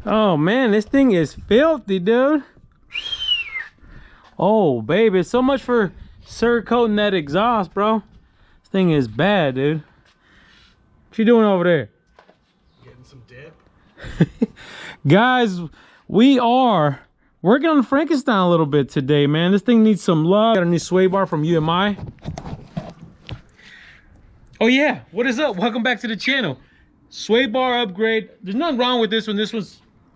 Oh man, this thing is filthy, dude. Oh baby, so much for Cerakoting that exhaust, bro. This thing is bad, dude. What you doing over there? Getting some dip. Guys, we are working on Frankenstein a little bit today, man. This thing needs some love. Got a new sway bar from UMI. Oh yeah, what is up? Welcome back to the channel. Sway bar upgrade. There's nothing wrong with this one. This one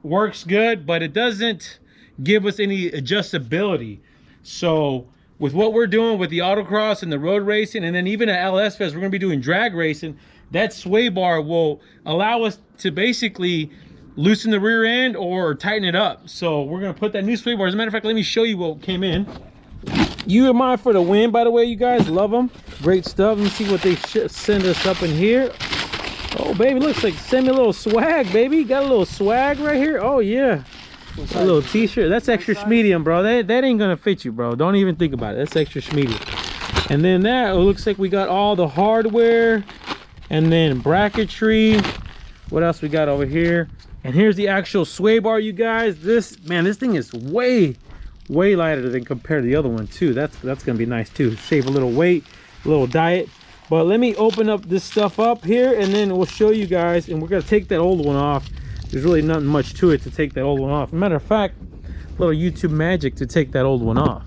works good, but it doesn't give us any adjustability. So with what we're doing with the autocross and the road racing, and then even at LS Fest, we're gonna be doing drag racing. That sway bar will allow us to basically loosen the rear end or tighten it up. So we're gonna put that new sway bar. As a matter of fact, let me show you what came in. UMI for the win, by the way, you guys. Love them. Great stuff. Let me see what they send us up in here. Oh baby, looks like send me a little swag, baby. Got a little swag right here. Oh yeah, a little t-shirt. That's extra medium, bro. That ain't gonna fit you, bro. Don't even think about it. That's extra medium. And then that, it looks like we got all the hardware, and then bracketry. What else we got over here? And here's the actual sway bar, you guys. This thing is way lighter than compared to the other one too. That's gonna be nice too. Save a little weight, a little diet. But let me open up this stuff up here, and then we'll show you guys. And we're gonna take that old one off. There's really nothing much to it to take that old one off. Matter of fact, a little YouTube magic to take that old one off.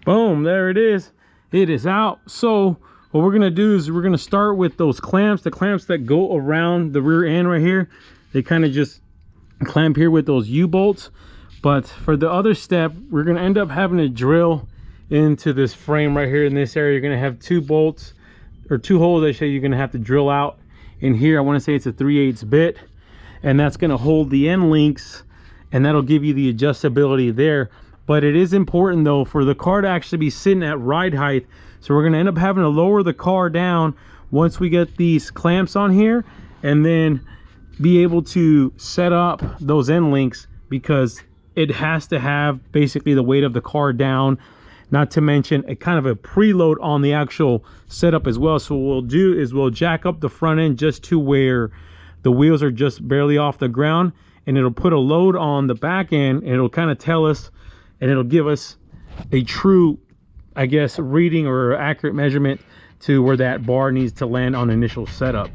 Boom, there it is. It is out. So what we're gonna do is we're gonna start with those clamps, the clamps that go around the rear end right here. They kind of just clamp here with those U-bolts. But for the other step, we're gonna end up having to drill into this frame right here. In this area, you're gonna have 2 bolts, or 2 holes I say you're gonna have to drill out in here. I want to say it's a 3/8 bit, and that's gonna hold the end links, and that'll give you the adjustability there. But it is important though for the car to actually be sitting at ride height. So we're gonna end up having to lower the car down once we get these clamps on here, and then be able to set up those end links, because it has to have basically the weight of the car down, not to mention a kind of a preload on the actual setup as well. So what we'll do is we'll jack up the front end just to where the wheels are just barely off the ground, and it'll put a load on the back end, and it'll kind of tell us, and it'll give us a true, I guess, reading or accurate measurement to where that bar needs to land on initial setup.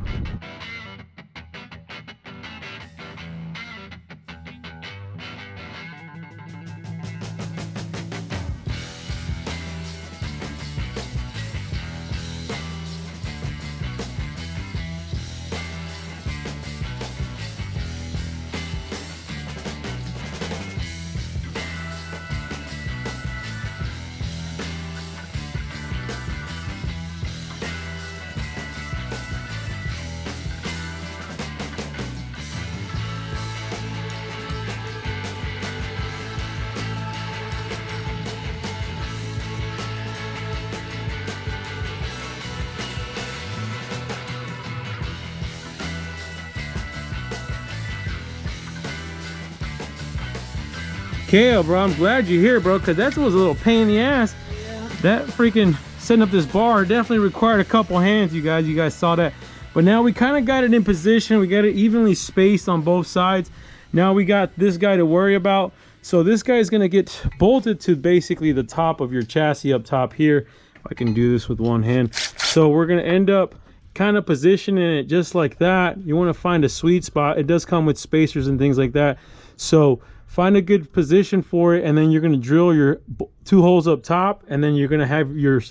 Kale, bro, I'm glad you're here, bro, because that was a little pain in the ass. Yeah. That freaking setting up this bar definitely required a couple hands, you guys saw that. But now we kind of got it in position. We got it evenly spaced on both sides. Now we got this guy to worry about. So this guy is going to get bolted to basically the top of your chassis up top here. I can do this with one hand. So we're going to end up kind of positioning it just like that. You want to find a sweet spot. It does come with spacers and things like that. So find a good position for it, and then you're going to drill your 2 holes up top, and then you're going to have your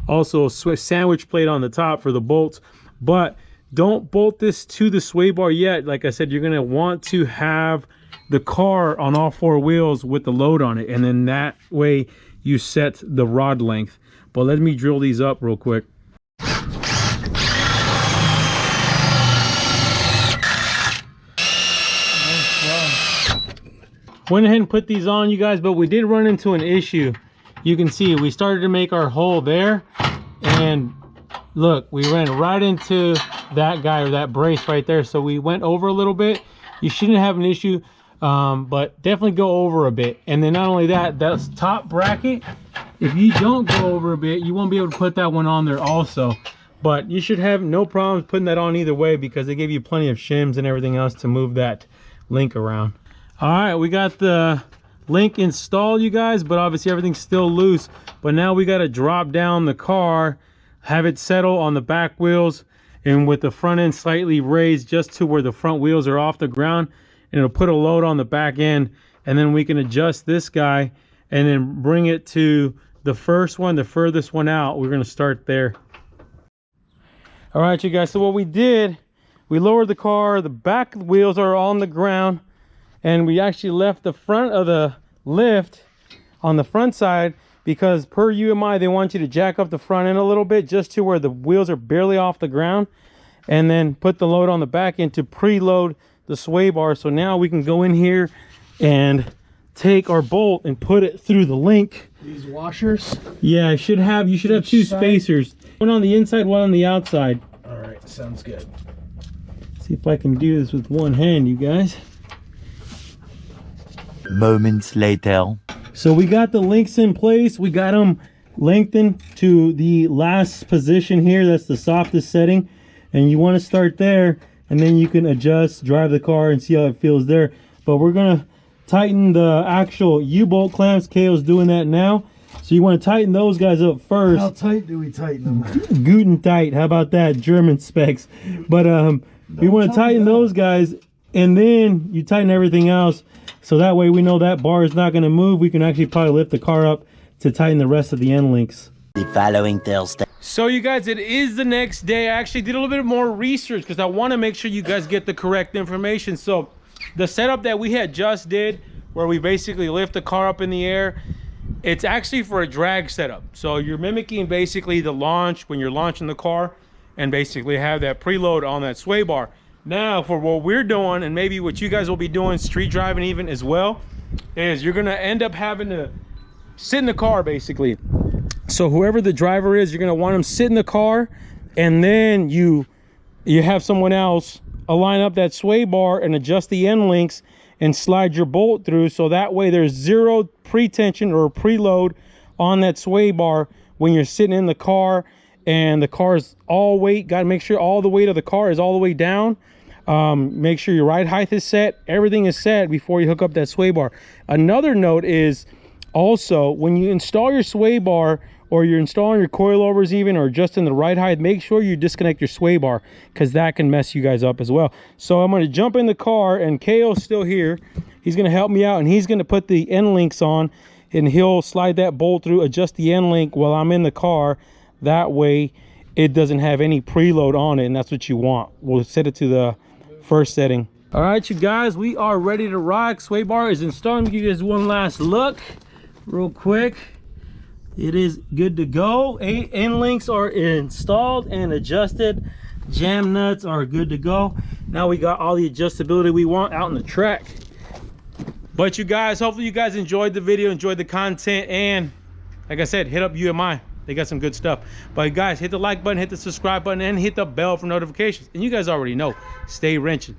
also a sandwich plate on the top for the bolts. But don't bolt this to the sway bar yet. Like I said, you're going to want to have the car on all 4 wheels with the load on it, and then that way you set the rod length. But let me drill these up real quick. Went ahead and put these on, you guys, but we did run into an issue. You can see we started to make our hole there, and look, we ran right into that guy, or that brace right there. So we went over a little bit. You shouldn't have an issue, but definitely go over a bit. And then not only that, that's top bracket, if you don't go over a bit, you won't be able to put that one on there also. But you should have no problems putting that on either way, because they give you plenty of shims and everything else to move that link around. All right, we got the link installed, you guys, but obviously everything's still loose. But now we got to drop down the car, have it settle on the back wheels, and with the front end slightly raised just to where the front wheels are off the ground, and it'll put a load on the back end, and then we can adjust this guy and then bring it to the first one, the furthest one out. We're going to start there. All right, you guys, so what we did, we lowered the car, the back wheels are on the ground, and we actually left the front of the lift on the front side, because per UMI they want you to jack up the front end a little bit just to where the wheels are barely off the ground, and then put the load on the back end to preload the sway bar. So now we can go in here and take our bolt and put it through the link. These washers? Yeah, you should have two spacers, one on the inside, one on the outside. All right, sounds good. See if I can do this with one hand, you guys. Moments later. So we got the links in place. We got them lengthened to the last position here. That's the softest setting, and you want to start there, and then you can adjust, drive the car, and see how it feels there. But we're gonna tighten the actual U-bolt clamps. Kale's doing that now. So you want to tighten those guys up first. How tight do we tighten them? Guten tight. How about that? German specs. But we want to tighten those guys, and then you tighten everything else. So that way we know that bar is not going to move. We can actually probably lift the car up to tighten the rest of the end links. The following Thursday. So you guys, it is the next day. I actually did a little bit more research because I want to make sure you guys get the correct information. So the setup that we had just did, where we basically lift the car up in the air, it's actually for a drag setup. So you're mimicking basically the launch when you're launching the car, and basically have that preload on that sway bar. Now for what we're doing, and maybe what you guys will be doing street driving even as well, is you're gonna end up having to sit in the car basically. So whoever the driver is, you're gonna want them sit in the car, and then you have someone else align up that sway bar and adjust the end links and slide your bolt through, so that way there's zero pre-tension or preload on that sway bar when you're sitting in the car, and the car's all weight. Got to make sure all the weight of the car is all the way down. Make sure your ride height is set, everything is set before you hook up that sway bar. Another note is also, when you install your sway bar, or you're installing your coilovers even, or just in the ride height, make sure you disconnect your sway bar, because that can mess you guys up as well. So I'm going to jump in the car, and KO's still here. He's going to help me out, and he's going to put the end links on, and he'll slide that bolt through, adjust the end link while I'm in the car. That way it doesn't have any preload on it, and that's what you want. We'll set it to the first setting. All right, you guys, we are ready to rock. Sway bar is installed. Let me give you guys one last look real quick. It is good to go. 8 end links are installed and adjusted. Jam nuts are good to go. Now we got all the adjustability we want out in the track. But you guys, hopefully you guys enjoyed the video, enjoyed the content, and like I said, hit up UMI. They got some good stuff. But guys, hit the like button, hit the subscribe button, and hit the bell for notifications. And you guys already know, stay wrenching.